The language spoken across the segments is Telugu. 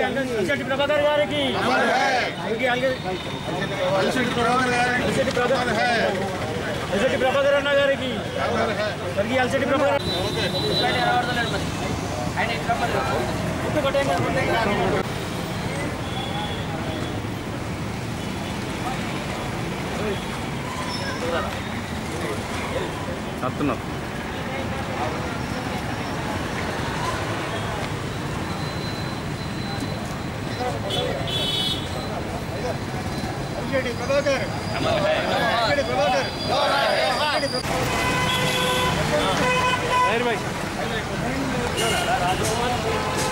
अलसेटी प्रभाकर गारी की अलसेटी प्रभाकर अन्न गारी की अलसेटी प्रभाकर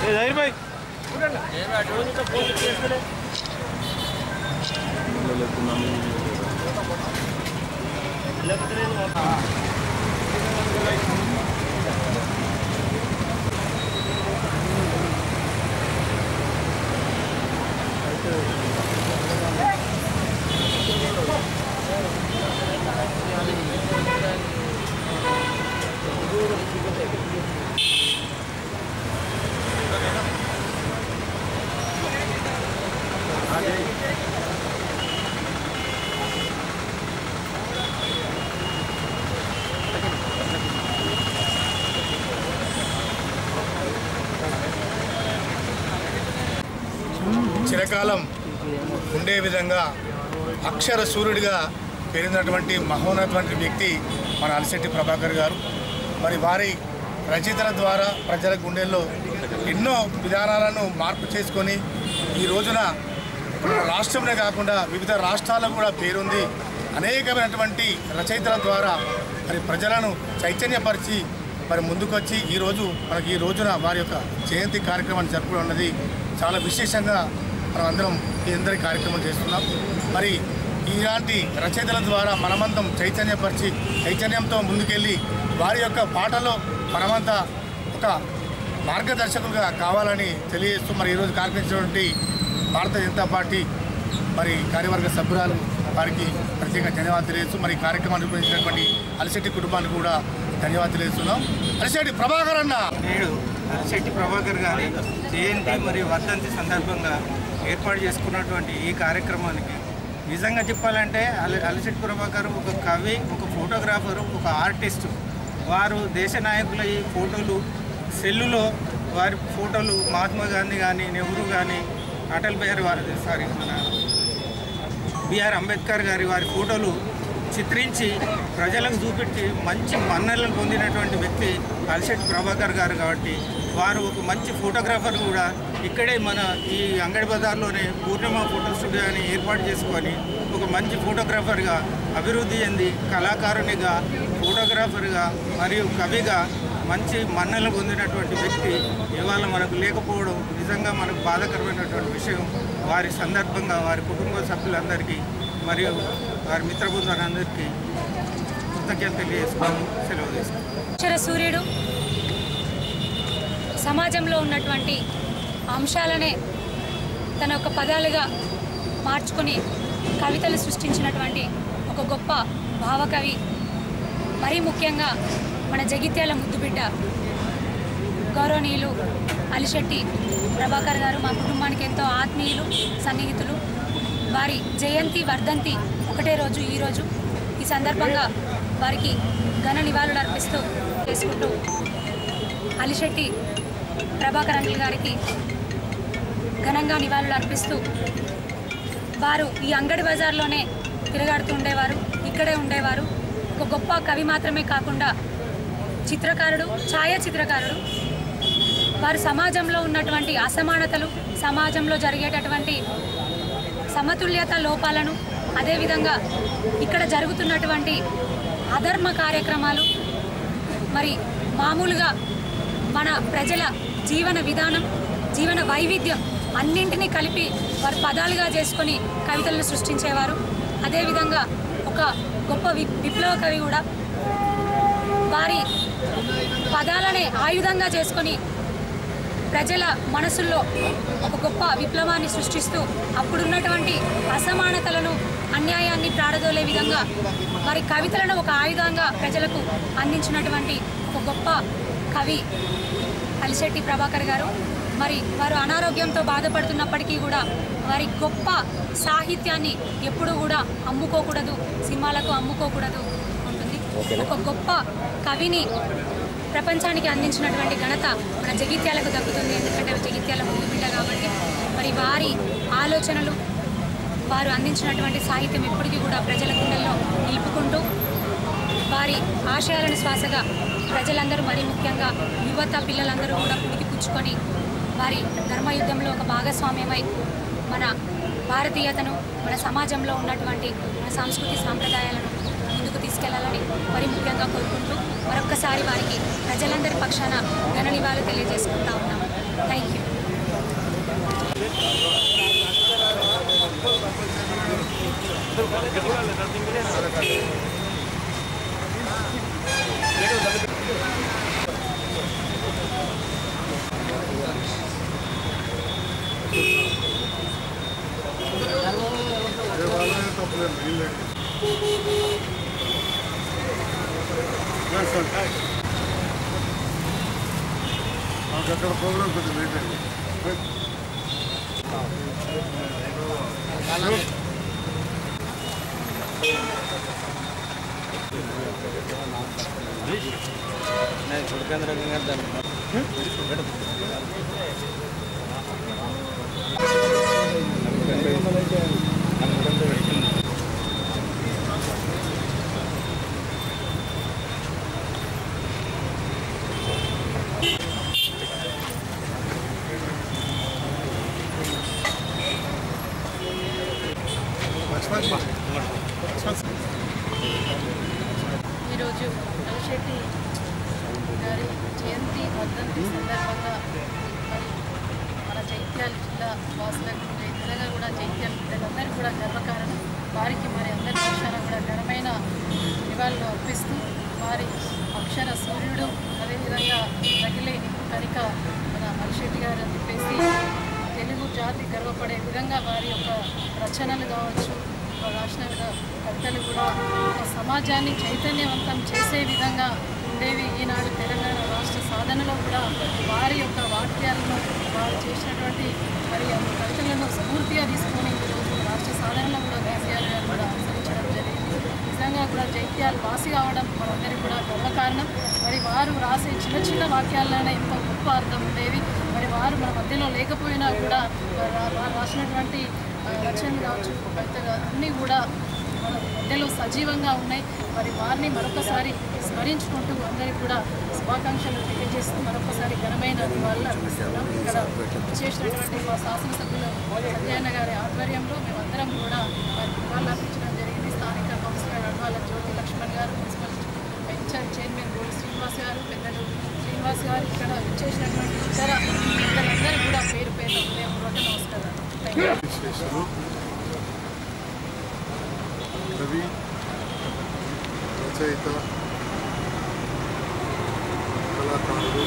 जाहिर भाई చిరకాలం ఉండే విధంగా అక్షర సూర్యుడిగా పేరున్నటువంటి మహోన్నతమైన వ్యక్తి మన అలసెట్టి ప్రభాకర్ గారు. మరి వారి రచయితల ద్వారా ప్రజల గుండెల్లో ఎన్నో విధానాలను మార్పు చేసుకొని ఈ రోజున రాష్ట్రంలో కాకుండా వివిధ రాష్ట్రాల్లో కూడా పేరుంది. అనేకమైనటువంటి రచయితల ద్వారా మరి ప్రజలను చైతన్యపరిచి మరి ముందుకొచ్చి మనకి ఈ రోజున వారి యొక్క జయంతి కార్యక్రమాన్ని జరుపుకోవడం అన్నది చాలా విశేషంగా మనం అందరం ఈ అందరి కార్యక్రమం చేస్తున్నాం. మరి ఇలాంటి రచయితల ద్వారా మనమంతం చైతన్యంతో ముందుకెళ్ళి వారి యొక్క పాటలో మనమంతా ఒక మార్గదర్శకులుగా కావాలని తెలియజేస్తూ మరి ఈరోజు కార్యక్రమించినటువంటి భారతీయ జనతా పార్టీ మరి కార్యవర్గ సభ్యురాలు వారికి ప్రత్యేక ధన్యవాదాలు తెలియజేస్తూ మరి ఈ కార్యక్రమాన్ని నిర్వహించినటువంటి అలిశెట్టి కుటుంబానికి కూడా ధన్యవాదాలు తెలియజేస్తున్నాం. అలిశెట్టి ప్రభాకర్ అన్న నేడు అలిశెట్టి ప్రభాకర్ గారి జయంతి మరియు వర్ధంతి సందర్భంగా ఏర్పాటు చేసుకున్నటువంటి ఈ కార్యక్రమానికి నిజంగా చెప్పాలంటే అలిశెట్టి ప్రభాకర్ ఒక కవి, ఒక ఫోటోగ్రాఫరు, ఒక ఆర్టిస్టు. వారు దేశ నాయకుల ఈ ఫోటోలు సెల్లులో వారి ఫోటోలు మహాత్మా గాంధీ కానీ, నెహ్రూ కానీ, అటల్ బిహారీ మన బిఆర్ అంబేద్కర్ గారి వారి ఫోటోలు చిత్రించి ప్రజలకు చూపించి మంచి మన్ననలను పొందినటువంటి వ్యక్తి అలిశెట్టి ప్రభాకర్ గారు. కాబట్టి వారు ఒక మంచి ఫోటోగ్రాఫర్ కూడా ఇక్కడే మన ఈ అంగడి బజార్లోనే పూర్ణిమ ఫోటో స్టూడియో అని ఏర్పాటు చేసుకొని ఒక మంచి ఫోటోగ్రాఫర్గా అభివృద్ధి చెంది కళాకారునిగా, ఫోటోగ్రాఫర్గా మరియు కవిగా మంచి మన్ననలు పొందినటువంటి వ్యక్తి ఇవాళ మనకు లేకపోవడం నిజంగా మనకు బాధాకరమైనటువంటి విషయం. వారి సందర్భంగా వారి కుటుంబ సభ్యులందరికీ మరియు వారి మిత్రబృందాలందరికీ కృతజ్ఞతలు తెలియజేసుకొని సెలవు తీసుకుంటాం. అక్షర సూర్యుడు సమాజంలో ఉన్నటువంటి అంశాలనే తన యొక్క పదాలుగా మార్చుకొని కవితలు సృష్టించినటువంటి ఒక గొప్ప భావకవి. మరీ ముఖ్యంగా మన జగిత్యాల ముద్దుబిడ్డ గౌరవనీయులు అలిశెట్టి ప్రభాకర్ గారు మా కుటుంబానికి ఎంతో ఆత్మీయులు, సన్నిహితులు. వారి జయంతి వర్ధంతి ఒకటే రోజు ఈరోజు. ఈ సందర్భంగా వారికి ఘన నివాళులు అర్పిస్తూ చేసుకుంటూ అలిశెట్టి ప్రభాకర్ అంకుల్ గారికి ఘనంగా నివాళులు అర్పిస్తూ వారు ఈ అంగడి బజార్లోనే తిరగాడుతూ ఉండేవారు, ఇక్కడే ఉండేవారు. ఒక గొప్ప కవి మాత్రమే కాకుండా చిత్రకారుడు, ఛాయాచిత్రకారుడు. వారు సమాజంలో ఉన్నటువంటి అసమానతలు, సమాజంలో జరిగేటటువంటి సమతుల్యత లోపాలను, అదేవిధంగా ఇక్కడ జరుగుతున్నటువంటి అధర్మ కార్యక్రమాలు, మరి మామూలుగా మన ప్రజల జీవన విధానం, జీవన వైవిధ్యం అన్నింటినీ కలిపి వారు పదాలుగా చేసుకొని కవితలను సృష్టించేవారు. అదేవిధంగా ఒక గొప్ప విప్లవ కవి కూడా. వారి పదాలనే ఆయుధంగా చేసుకొని ప్రజల మనసుల్లో ఒక గొప్ప విప్లవాన్ని సృష్టిస్తూ అప్పుడున్నటువంటి అసమానతలను, అన్యాయాన్ని ప్రారదోలే విధంగా వారి కవితలను ఒక ఆయుధంగా ప్రజలకు అందించినటువంటి ఒక గొప్ప కవి అలిశెట్టి ప్రభాకర్ గారు. మరి వారు అనారోగ్యంతో బాధపడుతున్నప్పటికీ కూడా వారి గొప్ప సాహిత్యాన్ని ఎప్పుడూ కూడా అమ్ముకోకూడదు, సినిమాలకు అమ్ముకోకూడదు ఉంటుంది. ఒక గొప్ప కవిని ప్రపంచానికి అందించినటువంటి ఘనత మన జగిత్యాలకు దక్కుతుంది. ఎందుకంటే జగిత్యాల ముద్దుబిడ్డ కాబట్టి మరి వారి ఆలోచనలు, వారు అందించినటువంటి సాహిత్యం ఎప్పటికీ కూడా ప్రజల గుండెల్లో నిలుపుకుంటూ వారి ఆశయాలను శ్వాసగా ప్రజలందరూ, మరీ ముఖ్యంగా యువత పిల్లలందరూ కూడా పుడికి పుచ్చుకొని వారి ధర్మయుద్ధంలో ఒక భాగస్వామ్యమై మన భారతీయతను, మన సమాజంలో ఉన్నటువంటి మన సంస్కృతి సాంప్రదాయాలను ముందుకు తీసుకెళ్లాలని మరి ముఖ్యంగా కోరుకుంటూ మరొక్కసారి వారికి ప్రజలందరి పక్షాన ఘన నివాళులు తెలియజేసుకుంటా ఉన్నాము. Thank you. అక్కడ ప్రోగ్రామ్ కొంచెం లేట్ అయింది. ఈరోజు అలిశెట్టి గారి జయంతి వర్ధంతి సందర్భంగా మరి మన జగిత్యాల జిల్లా వాసులకు, నిజంగా కూడా జగిత్యాల బిడ్డలందరికీ కూడా గర్వకారణం. వారికి మరి అందరి పక్షాన కూడా ఘనమైన నివాళులు అర్పిస్తూ వారి అక్షర సూర్యుడు, అదేవిధంగా రగిలేని కనిక మన అలిశెట్టి గారు అని చెప్పేసి తెలుగు జాతి గర్వపడే విధంగా వారి యొక్క రచనలు కావచ్చు, రాసిన కవితలు కూడా ఒక సమాజాన్ని చైతన్యవంతం చేసే విధంగా ఉండేవి. ఈనాడు తెలంగాణ రాష్ట్ర సాధనలో కూడా వారి యొక్క వాక్యాలను వారు చేసినటువంటి మరి కవితలను స్ఫూర్తిగా తీసుకొని ఈరోజు రాష్ట్ర సాధనలో కూడా కేసీఆర్ గారు కూడా అనుసరించడం జరిగింది. నిజంగా కూడా జైత్యాలు వాసి కావడం మనందరికీ కూడా గర్వకారణం. మరి వారు రాసే చిన్న చిన్న వాక్యాల్లోనే ఎంతో గొప్ప అర్థం ఉండేవి. మరి వారు మన మధ్యలో లేకపోయినా కూడా వారు రాసినటువంటి రచనలు కావచ్చు, కవితలు అన్నీ కూడా మన మధ్యలో సజీవంగా ఉన్నాయి. మరి వారిని మరొకసారి స్మరించుకుంటూ అందరికీ కూడా శుభాకాంక్షలు తెలియజేస్తూ మరొకసారి ఘనమైన నివాళులు అర్పిస్తున్నాం. ఇక్కడ చేసినటువంటి మా శాసనసభ్యులు సంజయన్న గారి ఆధ్వర్యంలో మేమందరం కూడా వారికి నివాళులు అర్పించడం జరిగింది. స్థానిక కౌన్సిలర్ అడ్వాల జ్యోతి లక్ష్మణ్ గారు, మున్సిపల్ ఇన్ఛార్జ్ చైర్మన్ గోడి శ్రీనివాస్ గారు, పెద్దలు శ్రీనివాస్ గారు, ఇక్కడ చేసినటువంటి ఇతర పెద్దలందరూ కూడా పేరు పేరు హృదయపూర్వక నమస్కారాలు. కవి, రచయిత, కళాకారుడు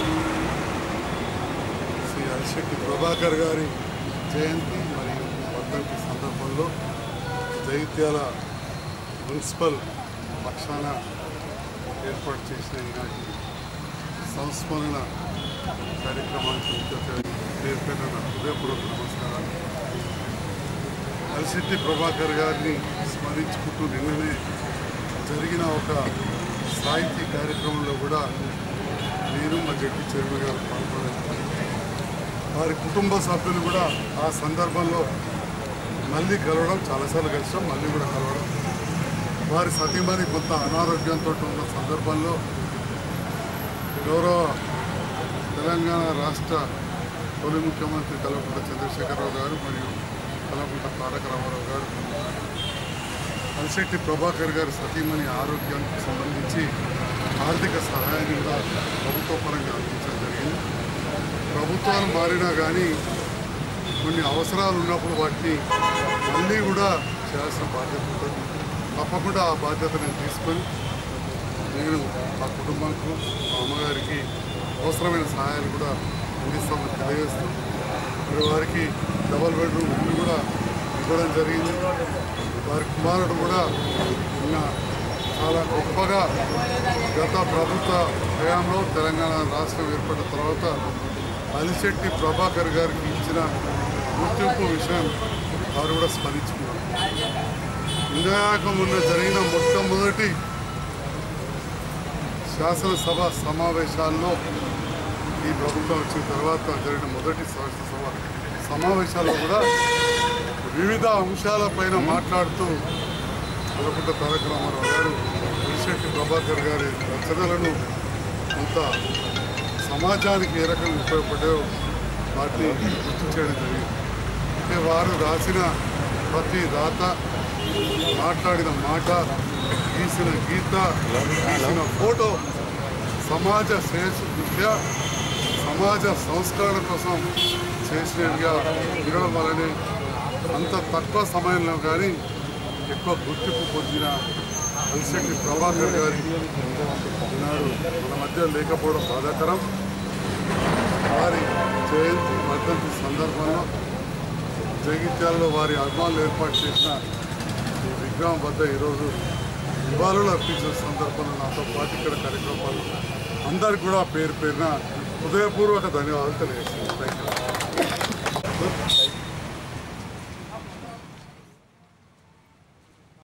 శ్రీ అలిశెట్టి ప్రభాకర్ గారి జయంతి మరియు వర్ధంతి సందర్భంలో జైత్యాల మున్సిపల్ పక్షాన ఏర్పాటు చేసిన ఈనాటి సంస్మరణ కార్యక్రమానికి పేరు పెట్టిన హృదయపూర్వక నమస్కారాలు. అలిశెట్టి ప్రభాకర్ గారిని స్మరించుకుంటూ నిన్ననే జరిగిన ఒక సాహితీ కార్యక్రమంలో కూడా నేను మా జడ్పీ చైర్మన్ గారు పాల్గొన్నారు. వారి కుటుంబ సభ్యులు కూడా ఆ సందర్భంలో మళ్ళీ కలవడం, చాలాసార్లు కలిసాం, మళ్ళీ కూడా కలవడం. వారి సతీమణి కొంత అనారోగ్యంతో ఉన్న సందర్భంలో గౌరవ తెలంగాణ రాష్ట్ర తొలి ముఖ్యమంత్రి కల్వకుంట్ల చంద్రశేఖరరావు గారు మరియు కల్వకుంట్ల తారక రామారావు గారు అలిశెట్టి ప్రభాకర్ గారి సతీమణి ఆరోగ్యానికి సంబంధించి ఆర్థిక సహాయాన్ని కూడా ప్రభుత్వ పరంగా అందించడం జరిగింది. ప్రభుత్వాలు మారినా కానీ కొన్ని అవసరాలు ఉన్నప్పుడు వాటిని మళ్ళీ కూడా చేయాల్సిన బాధ్యత ఉంటుంది. తప్పకుండా ఆ బాధ్యత నేను తీసుకొని నేను మా కుటుంబానికి, మా అమ్మగారికి అవసరమైన సహాయాలు కూడా అందిస్తామని తెలియజేస్తాం. మరి వారికి డబల్ బెడ్రూమ్ ఇల్లు కూడా ఇవ్వడం జరిగింది. వారి కుమారుడు కూడా నిన్న చాలా గొప్పగా గత ప్రభుత్వ హయాంలో తెలంగాణ రాష్ట్రం ఏర్పడిన తర్వాత అలిశెట్టి ప్రభాకర్ గారికి ఇచ్చిన గుర్తింపు విషయం వారు కూడా స్మరించుకున్నారు. ఇందాక మొన్న జరిగిన మొట్టమొదటి శాసనసభ సమావేశాల్లో, ఈ ప్రభుత్వం వచ్చిన తర్వాత జరిగిన మొదటి శాసనసభ సమావేశాల్లో కూడా వివిధ అంశాలపైన మాట్లాడుతూ కల్వకుంట్ల తారక రామారావు గారు అలిశెట్టి ప్రభాకర్ గారి రచనలను కొంత సమాజానికి ఏ రకంగా ఉపయోగపడాయో వాటిని గుర్తు చేయడం జరిగింది. అంటే వారు రాసిన ప్రతి రాత, మాట్లాడిన మాట, గీసిన గీత, గీసిన ఫోటో సమాజ శ్రేయస్సు దృష్ట్యా సమాజ సంస్కరణ కోసం చేసినవిగా ఇవ్వడం వల్లనే అంత తక్కువ సమయంలో కానీ ఎక్కువ గుర్తింపు పొందిన అలిశెట్టి ప్రభాకర్ గారి ఈనాడు మన మధ్య లేకపోవడం బాధాకరం. వారి జయంతి వర్ధంతి సందర్భంలో జగిత్యాలలో వారి అభిమానులు ఏర్పాటు చేసిన ఈ విగ్రహం వద్ద ఈరోజు నివాళులు అర్పించిన సందర్భంలో నాతో పాటు ఇక్కడ కార్యక్రమాలు అందరికీ కూడా పేరు పేరున హృదయపూర్వక ధన్యవాదాలు తెలియజేస్తున్నాను. Thank you.